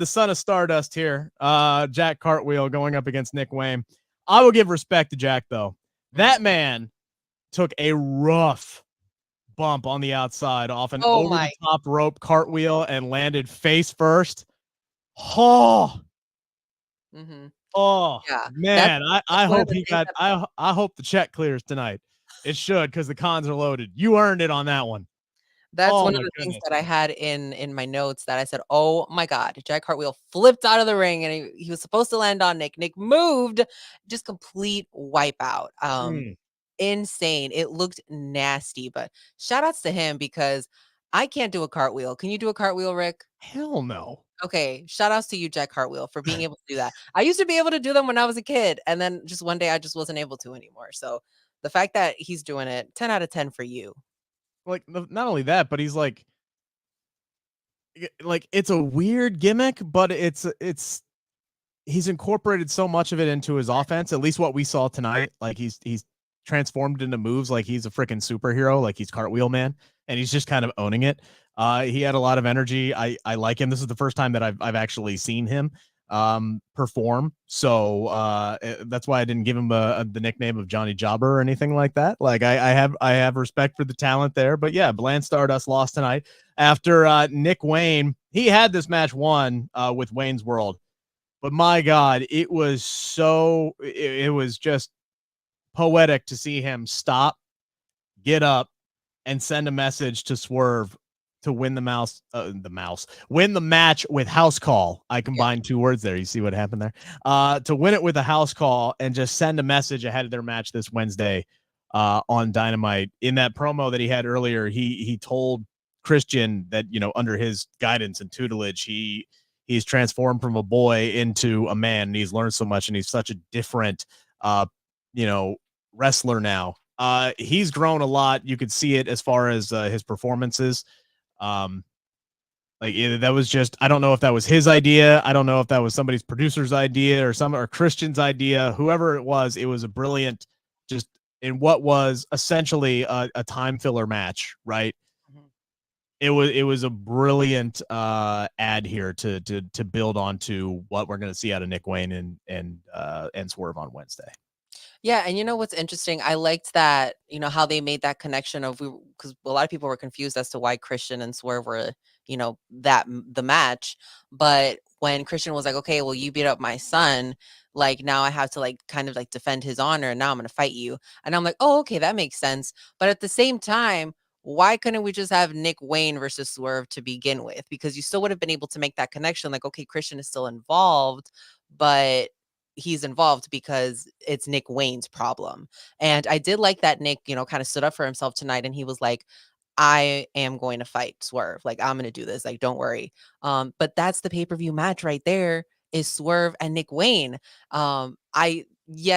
son of Stardust here, Jack Cartwheel, going up against Nick Wayne. I will give respect to Jack though. That man took a rough bump on the outside off an over the top rope cartwheel and landed face first. Oh. Mm-hmm. Oh man, I hope I hope the check clears tonight. It should, because the cons are loaded. You earned it on that one. That's one of the things that I had in my notes that I said, oh my God, Jack Cartwheel flipped out of the ring and he was supposed to land on Nick. Nick moved, just complete wipeout. Insane. It looked nasty, but shout outs to him because I can't do a cartwheel. Can you do a cartwheel, Rick? Hell no. Okay, shout outs to you, Jack Cartwheel, for being able to do that. I used to be able to do them when I was a kid, and then just one day I just wasn't able to anymore. So the fact that he's doing it, 10 out of 10 for you. Like, not only that, but he's like it's a weird gimmick, but he's incorporated so much of it into his offense, at least what we saw tonight. Like he's transformed into moves like he's a freaking superhero, like he's Cartwheel Man, and he's just kind of owning it. He had a lot of energy. I like him. This is the first time that I've actually seen him perform. So that's why I didn't give him the nickname of Johnny Jobber or anything like that. Like I have respect for the talent there. But yeah, Bland Stardust lost tonight after Nick Wayne. He had this match won with Wayne's World. But my God, it was it was just poetic to see him stop, get up, and send a message to Swerve to win win the match with house call. I combined two words there. You see what happened there? To win it with a house call and just send a message ahead of their match this Wednesday on Dynamite. In that promo that he had earlier, he told Christian that, under his guidance and tutelage, he's transformed from a boy into a man, and he's learned so much, and he's such a different wrestler now. He's grown a lot. You could see it as far as his performances. That was just, I don't know if that was his idea. I don't know if that was somebody's producer's idea or Christian's idea. Whoever it was a brilliant, just in what was essentially a time filler match, right? Mm-hmm. It was a brilliant ad here to build onto what we're going to see out of Nick Wayne and Swerve on Wednesday. Yeah, and you know what's interesting? I liked that, how they made that connection because a lot of people were confused as to why Christian and Swerve were, the match. But when Christian was like, okay, well, you beat up my son, like now I have to like kind of like defend his honor, and now I'm gonna fight you. And I'm like, oh, okay, that makes sense. But at the same time, why couldn't we just have Nick Wayne versus Swerve to begin with? Because you still would have been able to make that connection. Like, okay, Christian is still involved, but he's involved because it's Nick Wayne's problem. And I did like that Nick, kind of stood up for himself tonight, and he was like, I am going to fight Swerve. Like, I'm going to do this. Like, don't worry. But that's the pay-per-view match right there, is Swerve and Nick Wayne. I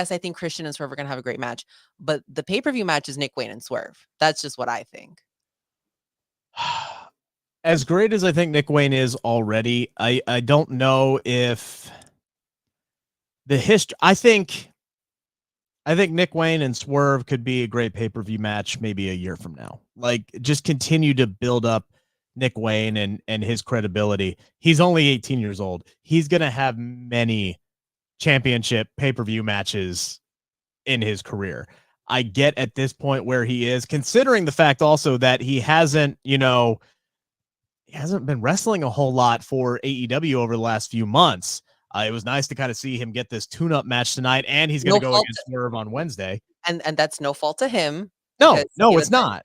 think Christian and Swerve are going to have a great match, but the pay-per-view match is Nick Wayne and Swerve. That's just what I think. As great as I think Nick Wayne is already, I don't know if the history. I think Nick Wayne and Swerve could be a great pay-per-view match maybe a year from now. Like, just continue to build up Nick Wayne and his credibility. He's only 18 years old. He's going to have many championship pay-per-view matches in his career. I get at this point where he is, considering the fact also that he hasn't been wrestling a whole lot for AEW over the last few months. It was nice to kind of see him get this tune-up match tonight, and he's going to go against Swerve on Wednesday. And that's no fault to him. No, it's not.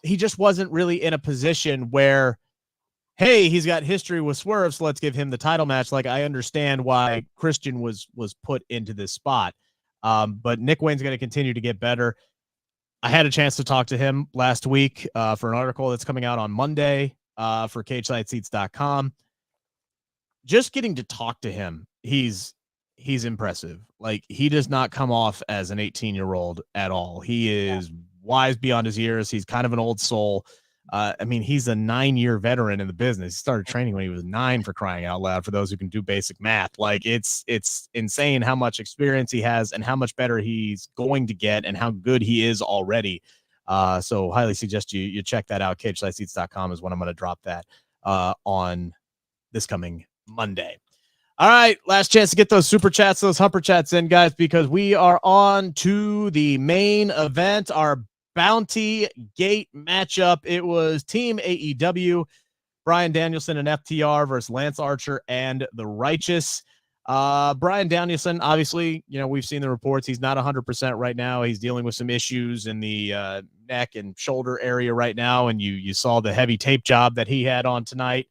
He just wasn't really in a position where, hey, he's got history with Swerve, so let's give him the title match. Like, I understand why Christian was put into this spot. But Nick Wayne's going to continue to get better. I had a chance to talk to him last week for an article that's coming out on Monday for CageSideSeats.com. Just getting to talk to him, he's impressive. Like, he does not come off as an 18-year-old at all. He is wise beyond his years. He's kind of an old soul. He's a 9-year veteran in the business. He started training when he was 9, for crying out loud, for those who can do basic math. Like, it's insane how much experience he has and how much better he's going to get and how good he is already. So highly suggest you check that out. CageSideSeats.com is when I'm going to drop that on this coming Monday. All right, last chance to get those super chats, those humper chats in, guys, because we are on to the main event, our Bounty Gate matchup. It was Team AEW, Bryan Danielson and FTR versus Lance Archer and The Righteous. Bryan Danielson, obviously, we've seen the reports. He's not 100% right now. He's dealing with some issues in the neck and shoulder area right now, and you saw the heavy tape job that he had on tonight.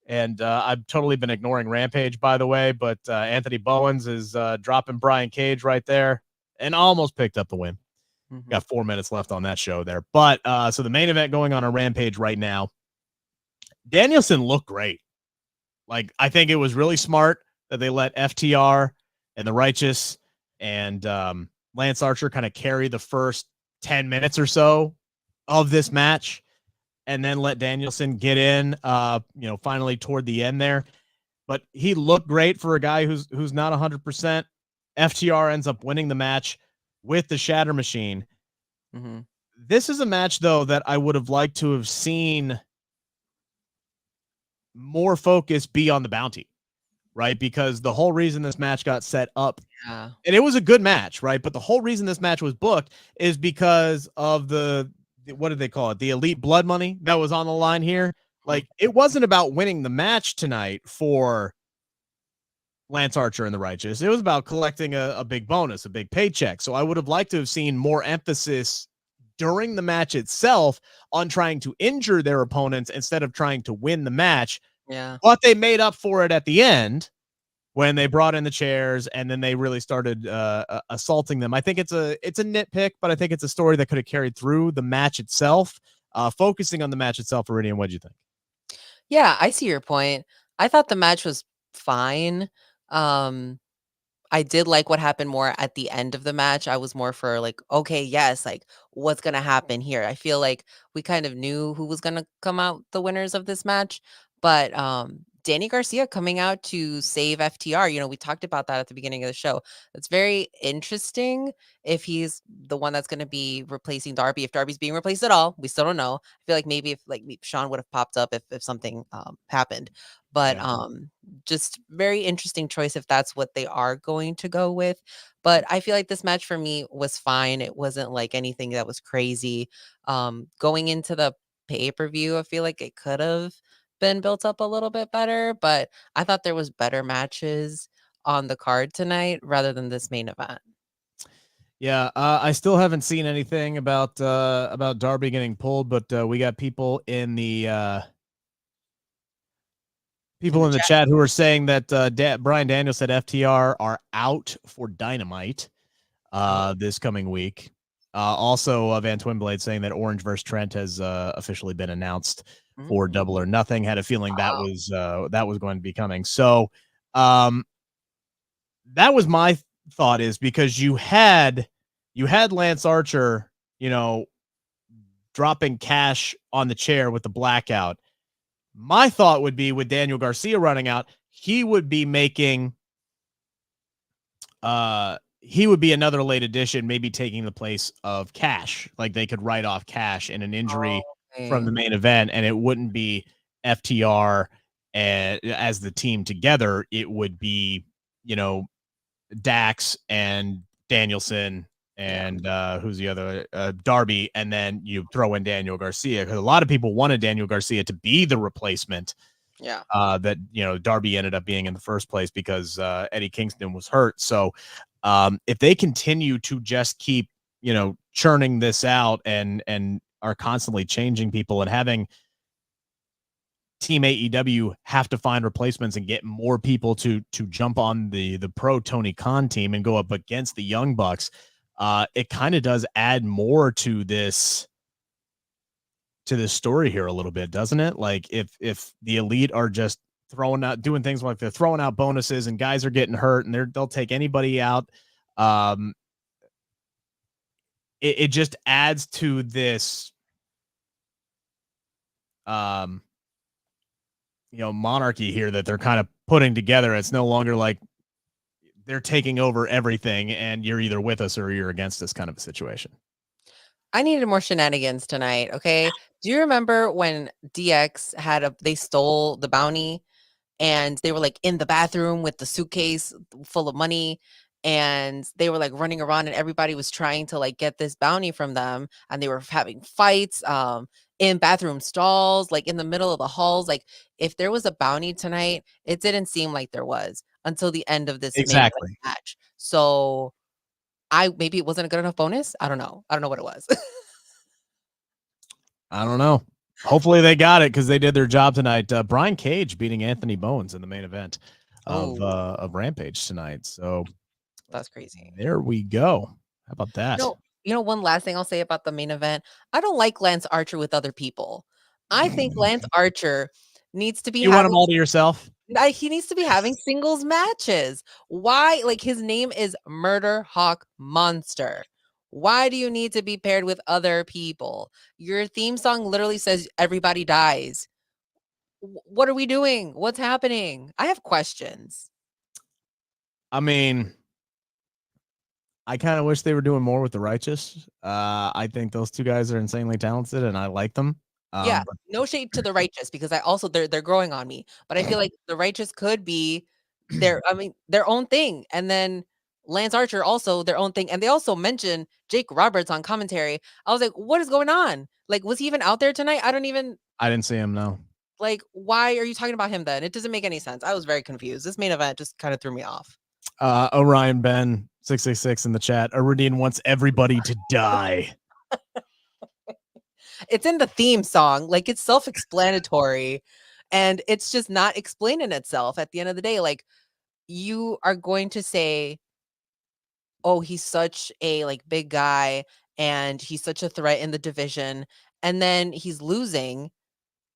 And I've totally been ignoring Rampage, by the way, but Anthony Bowens is dropping Brian Cage right there and almost picked up the win. Mm-hmm. Got 4 minutes left on that show there. But so the main event going on Rampage right now, Danielson looked great. Like, I think it was really smart that they let FTR and The Righteous and Lance Archer kind of carry the first 10 minutes or so of this match, and then let Danielson get in, finally toward the end there. But he looked great for a guy who's not 100%. FTR ends up winning the match with the Shatter Machine. Mm-hmm. This is a match, though, that I would have liked to have seen more focus be on the Bounty, right? Because the whole reason this match got set up, and it was a good match, right? But the whole reason this match was booked is because of what did they call it? The elite blood money that was on the line here. Like, it wasn't about winning the match tonight for Lance Archer and the Righteous. It was about collecting a big bonus, a big paycheck. So I would have liked to have seen more emphasis during the match itself on trying to injure their opponents instead of trying to win the match. Yeah. But they made up for it at the end when they brought in the chairs and then they really started assaulting them. I think it's a nitpick, but I think it's a story that could have carried through the match itself. Focusing on the match itself, Iridian, what do you think? Yeah, I see your point. I thought the match was fine. I did like what happened more at the end of the match. I was more for like, okay, yes, like what's going to happen here? I feel like we kind of knew who was going to come out the winners of this match, but Danny Garcia coming out to save FTR, we talked about that at the beginning of the show. It's very interesting if he's the one that's going to be replacing Darby. If Darby's being replaced at all, we still don't know. I feel like maybe if Sean would have popped up if something happened. But just very interesting choice if that's what they are going to go with. But I feel like this match for me was fine. It wasn't like anything that was crazy. Going into the pay-per-view, I feel like it could have been built up a little bit better, but I thought there was better matches on the card tonight rather than this main event. Yeah, I still haven't seen anything about Darby getting pulled, but we got people in the chat who are saying that Bryan Danielson FTR are out for Dynamite this coming week. Also, Van Twinblade saying that Orange vs. Trent has officially been announced for Double or Nothing. Had a feeling that was going to be coming. So that was my thought, is because you had Lance Archer, dropping cash on the chair with the blackout. My thought would be with Daniel Garcia running out, he would be making he would be another late addition, maybe taking the place of Cash. Like they could write off Cash in an injury from the main event, and it wouldn't be FTR as the team together. It would be, Dax and Danielson and who's the other, Darby, and then you throw in Daniel Garcia, because a lot of people wanted Daniel Garcia to be the replacement. That Darby ended up being in the first place because Eddie Kingston was hurt. So if they continue to just keep churning this out and are constantly changing people and having Team AEW have to find replacements and get more people to jump on the pro Tony Khan team and go up against the Young Bucks, it kind of does add more to this story here a little bit, doesn't it? Like if the Elite are just doing things like they're throwing out bonuses and guys are getting hurt and they'll take anybody out, it just adds to this monarchy here that they're kind of putting together. It's no longer like they're taking over everything and you're either with us or you're against us kind of a situation. I needed more shenanigans tonight. Okay. Do you remember when DX they stole the bounty and they were like in the bathroom with the suitcase full of money and they were like running around and everybody was trying to like get this bounty from them and they were having fights in bathroom stalls, like in the middle of the halls. Like if there was a bounty tonight, it didn't seem like there was until the end of this exactly match. So maybe it wasn't a good enough bonus. I don't know what it was. I don't know. Hopefully they got it because they did their job tonight. Brian Cage beating Anthony Bowens in the main event of Rampage tonight. So that's crazy. There we go. How about that? One last thing I'll say about the main event. I don't like Lance Archer with other people. I think Lance Archer needs to be. You want him all to yourself? He needs to be having singles matches. Why? Like his name is Murder Hawk Monster. Why do you need to be paired with other people? Your theme song literally says everybody dies. What are we doing? What's happening? I have questions. I mean, I kind of wish they were doing more with the Righteous. I think those two guys are insanely talented and I like them. No shade to the Righteous because they're growing on me, but I feel like the Righteous could be their own thing, and then Lance Archer also their own thing. And they also mentioned Jake Roberts on commentary. I was like, what is going on? Like, was he even out there tonight? I didn't see him. No. Like, why are you talking about him then? It doesn't make any sense. I was very confused. This main event just kind of threw me off. Orion Ben 666 in the chat. Iridian wants everybody to die. It's in the theme song. Like, it's self-explanatory, and it's just not explaining itself at the end of the day. Like, you are going to say, oh, he's such a like big guy and he's such a threat in the division, and then he's losing,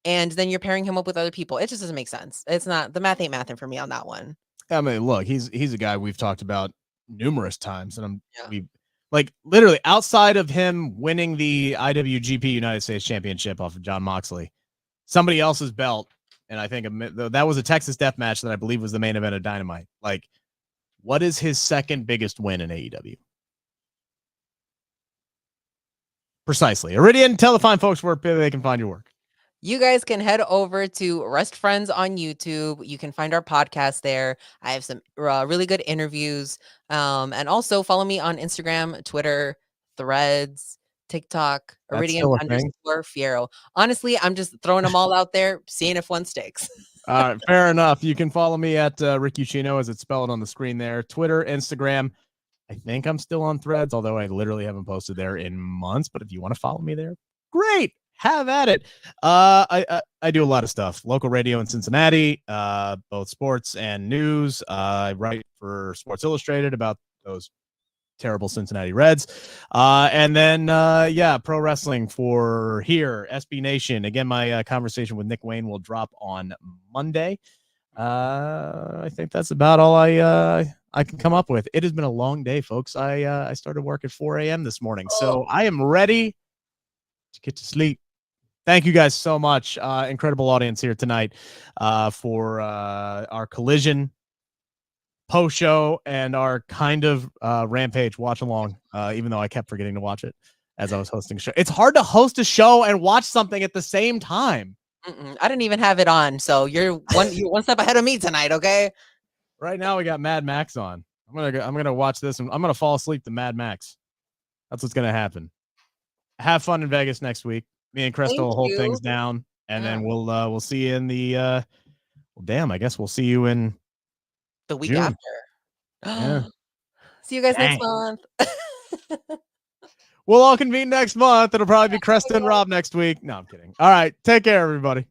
and then you're pairing him up with other people. It just doesn't make sense. It's not, the math ain't mathing for me on that one. I mean, look, he's a guy we've talked about numerous times, and Yeah. we like literally outside of him winning the IWGP United States Championship off of John Moxley, somebody else's belt, and I think that was a Texas Death Match that I believe was the main event of Dynamite. Like, what is his second biggest win in AEW? Precisely. Iridian, tell the fine folks where they can find your work. You guys can head over to Rest Friends on YouTube. You can find our podcast there. I have some really good interviews. And also follow me on Instagram, Twitter, Threads, TikTok, Iridian_Fiero. Honestly, I'm just throwing them all out there, seeing if one sticks. All right, fair enough. You can follow me at Ricky Chino, as it's spelled on the screen there. Twitter, Instagram. I think I'm still on Threads, although I literally haven't posted there in months. But if you want to follow me there, great. Have at it. I do a lot of stuff. Local radio in Cincinnati, both sports and news. I write for Sports Illustrated about those terrible Cincinnati Reds. And then, pro wrestling for here, SB Nation. Again, my conversation with Nick Wayne will drop on Monday. I think that's about all I can come up with. It has been a long day, folks. I started work at 4 a.m. this morning, so I am ready to get to sleep. Thank you guys so much. Incredible audience here tonight for our Collision post show and our kind of Rampage watch along, even though I kept forgetting to watch it as I was hosting a show. It's hard to host a show and watch something at the same time. I didn't even have it on, so you're one step ahead of me tonight, okay? Right now we got Mad Max on. I'm gonna watch this and I'm gonna fall asleep to Mad Max. That's what's gonna happen. Have fun in Vegas next week. Me and Crystal will hold things down, and then we'll see you in the I guess we'll see you in the week June. after. Yeah. See you guys next month. We'll all convene next month. It'll probably be Cresta and Rob next week. No, I'm kidding. All right. Take care, everybody.